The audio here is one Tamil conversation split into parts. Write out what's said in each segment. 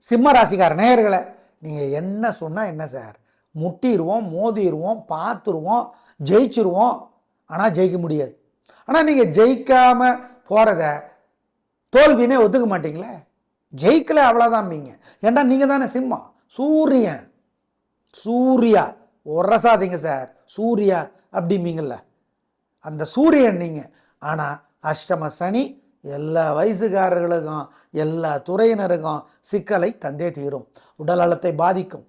சிம்ம ராசிக்கார நேயர்களை நீங்கள் என்ன சொன்னால் என்ன சார், முட்டிடுவோம், மோதிடுவோம், பார்த்துருவோம், ஜெயிச்சிருவோம், ஆனால் ஜெயிக்க முடியாது. ஆனால் நீங்கள் ஜெயிக்காமல் போகிறத தோல்வினே ஒத்துக்க மாட்டீங்களே. ஜெயிக்கல அவ்வளோதான் மீங்க. ஏன்னா நீங்கள் தானே சிம்மம், சூரியன், சூர்யா உரசாதீங்க சார், சூர்யா அப்படிம்பீங்கள்ல, அந்த சூரியன் நீங்கள். ஆனால் அஷ்டம சனி எல்லா வயசுக்காரர்களுக்கும் எல்லா துறையினருக்கும் சிக்கலை தந்தே தீரும். உடல் நலத்தை பாதிக்கும்,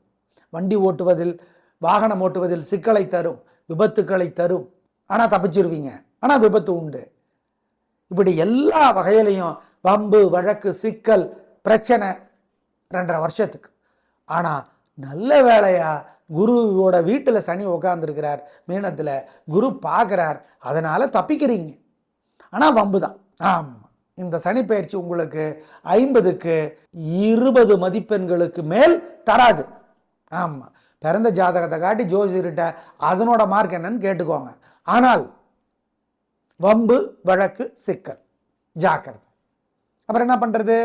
வண்டி ஓட்டுவதில் வாகனம் ஓட்டுவதில் சிக்கலை தரும், விபத்துக்களை தரும். ஆனால் தப்பிச்சிருவீங்க, ஆனால் விபத்து உண்டு. இப்படி எல்லா வகையிலையும் வம்பு வழக்கு சிக்கல் பிரச்சனை 2.5 வருஷத்துக்கு. ஆனால் நல்ல வேலையா குருவோட வீட்டில் சனி உட்காந்துருக்கிறார், மீனத்தில் குரு பார்க்குறார், அதனால் தப்பிக்கிறீங்க. ஆனால் வம்பு தான். ஆமாம், இந்த சனி பயிற்சி உங்களுக்கு 50க்கு 20 மதிப்பெண்களுக்கு மேல் தராது. ஆமாம், பிறந்த ஜாதகத்தை காட்டி ஜோசியர்கிட்ட அதனோட மார்க் என்னன்னு கேட்டுக்கோங்க. ஆனால் வம்பு வழக்கு சிக்கல் ஜாக்கிரதை. அப்புறம் என்ன பண்ணுறது?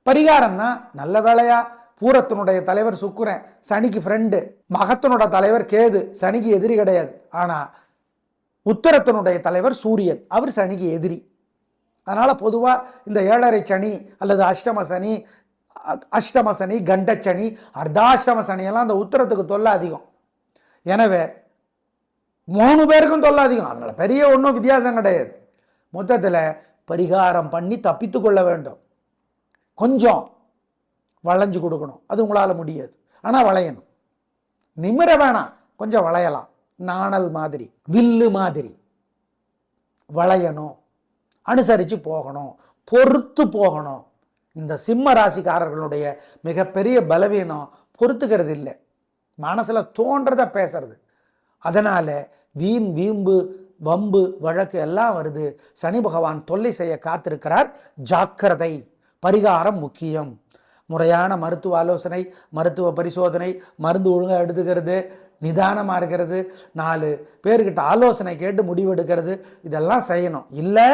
பரிகாரம் தான். நல்ல வேலையா பூரத்தினுடைய தலைவர் சுக்கிரன், சனிக்கு ஃப்ரெண்டு. மகத்தினோட தலைவர் கேது, சனிக்கு எதிரி கிடையாது. ஆனால் உத்தரத்தினுடைய தலைவர் சூரியன், அவர் சனிக்கு எதிரி. அதனால் பொதுவாக இந்த 7.5 சனி அல்லது அஷ்டம சனி, கண்டச்சனி, அர்த்தாஷ்டம சனியெல்லாம் அந்த உத்தரத்துக்கு தொல்லை அதிகம். எனவே 3 பேருக்கும் தொல்லை அதிகம். அதனால் பெரிய ஒன்றும் வித்தியாசம் கிடையாது. மொத்தத்தில் பரிகாரம் பண்ணி தப்பித்து கொள்ள வேண்டும். கொஞ்சம் வளைஞ்சு கொடுக்கணும், அது உங்களால் முடியாது. ஆனால் வளையணும், நிமிர வேணாம், கொஞ்சம் வளையலாம். நாணல் மாதிரி, வில்லு மாதிரி வளையணும், அனுசரித்து போகணும், பொறுத்து போகணும். இந்த சிம்ம ராசிக்காரர்களுடைய மிகப்பெரிய பலவீனம் பொறுத்துக்கிறது இல்லை, மனசில் தோன்றத பேசுறது. அதனால் வீண் வீம்பு வம்பு வழக்கு எல்லாம் வருது. சனி பகவான் தொல்லை செய்ய காத்திருக்கிறார். ஜாக்கிரதை. பரிகாரம் முக்கியம். முறையான மருத்துவ ஆலோசனை, மருத்துவ பரிசோதனை, மருந்து ஒழுங்காக எடுத்துக்கிறது, நிதானமாக இருக்கிறது, 4 பேர்கிட்ட ஆலோசனை கேட்டு முடிவெடுக்கிறது, இதெல்லாம் செய்யணும். இல்லை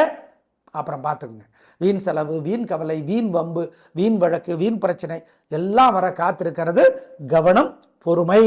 அப்புறம் பார்த்துக்குங்க, வீண் செலவு, வீண் கவலை, வீண் வம்பு, வீண் வழக்கு, வீண் பிரச்சனை எல்லாம் வர காத்திருக்கிறது. கவனம், பொறுமை.